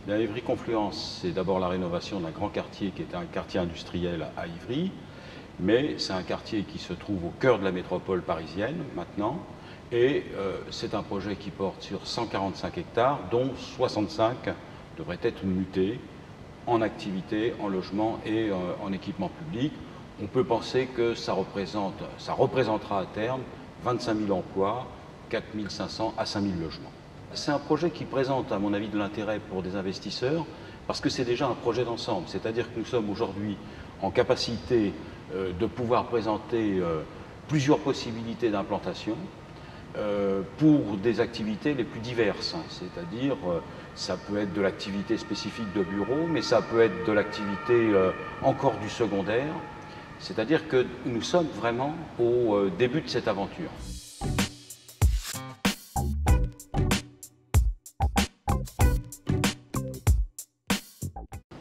Bien, Ivry-Confluence, c'est d'abord la rénovation d'un grand quartier qui était un quartier industriel à Ivry, mais c'est un quartier qui se trouve au cœur de la métropole parisienne maintenant, et c'est un projet qui porte sur 145 hectares, dont 65 devraient être mutés en activité, en logement et en équipement public. On peut penser que ça représentera à terme 25 000 emplois, 4 500 à 5 000 logements. C'est un projet qui présente, à mon avis, de l'intérêt pour des investisseurs parce que c'est déjà un projet d'ensemble. C'est-à-dire que nous sommes aujourd'hui en capacité de pouvoir présenter plusieurs possibilités d'implantation pour des activités les plus diverses. C'est-à-dire, ça peut être de l'activité spécifique de bureau, mais ça peut être de l'activité encore du secondaire. C'est-à-dire que nous sommes vraiment au début de cette aventure.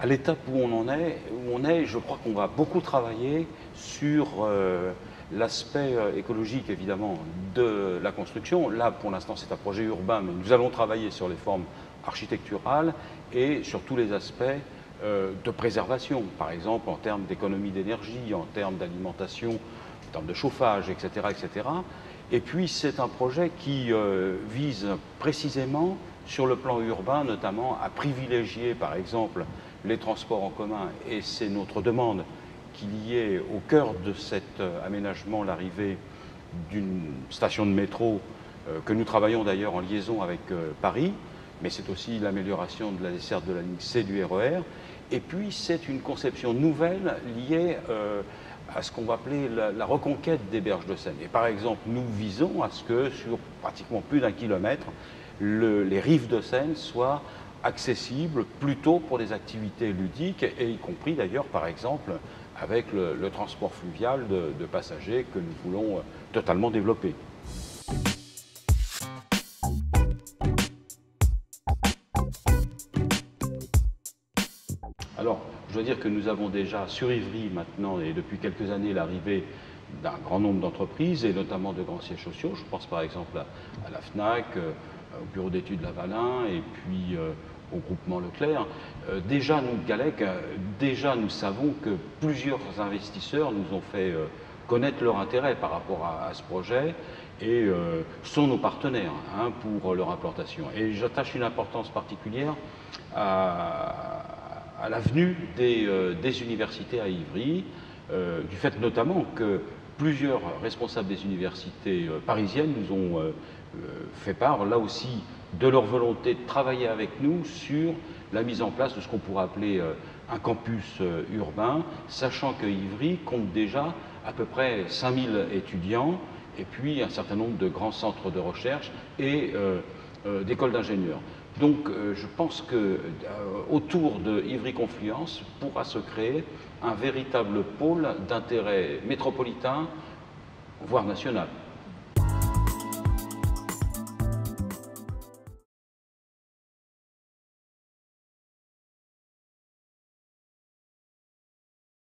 À l'étape où on est, je crois qu'on va beaucoup travailler sur l'aspect écologique, évidemment, de la construction. Là, pour l'instant, c'est un projet urbain, mais nous allons travailler sur les formes architecturales et sur tous les aspects de préservation, par exemple en termes d'économie d'énergie, en termes d'alimentation, en termes de chauffage, etc., etc. Et puis, c'est un projet qui vise précisément, sur le plan urbain, notamment à privilégier, par exemple, les transports en commun, et c'est notre demande qu'il y ait au cœur de cet aménagement l'arrivée d'une station de métro que nous travaillons d'ailleurs en liaison avec Paris, mais c'est aussi l'amélioration de la desserte de la ligne C du RER, et puis c'est une conception nouvelle liée à ce qu'on va appeler la reconquête des berges de Seine. Et par exemple, nous visons à ce que sur pratiquement plus d'1 kilomètre, les rives de Seine soient accessible plutôt pour des activités ludiques, et y compris d'ailleurs par exemple avec le transport fluvial de passagers que nous voulons totalement développer. Alors, je dois dire que nous avons déjà sur Ivry maintenant et depuis quelques années l'arrivée d'un grand nombre d'entreprises et notamment de grands sièges sociaux. Je pense par exemple à la FNAC, au bureau d'études Lavalin et puis au groupement Leclerc. Déjà, nous, Galec, déjà nous savons que plusieurs investisseurs nous ont fait connaître leur intérêt par rapport à ce projet et sont nos partenaires pour leur implantation. Et j'attache une importance particulière à la venue des universités à Ivry, du fait notamment que plusieurs responsables des universités parisiennes nous ont fait part, là aussi, de leur volonté de travailler avec nous sur la mise en place de ce qu'on pourrait appeler un campus urbain, sachant que Ivry compte déjà à peu près 5000 étudiants et puis un certain nombre de grands centres de recherche et d'écoles d'ingénieurs. Donc je pense que autour de Ivry-Confluence pourra se créer un véritable pôle d'intérêt métropolitain, voire national.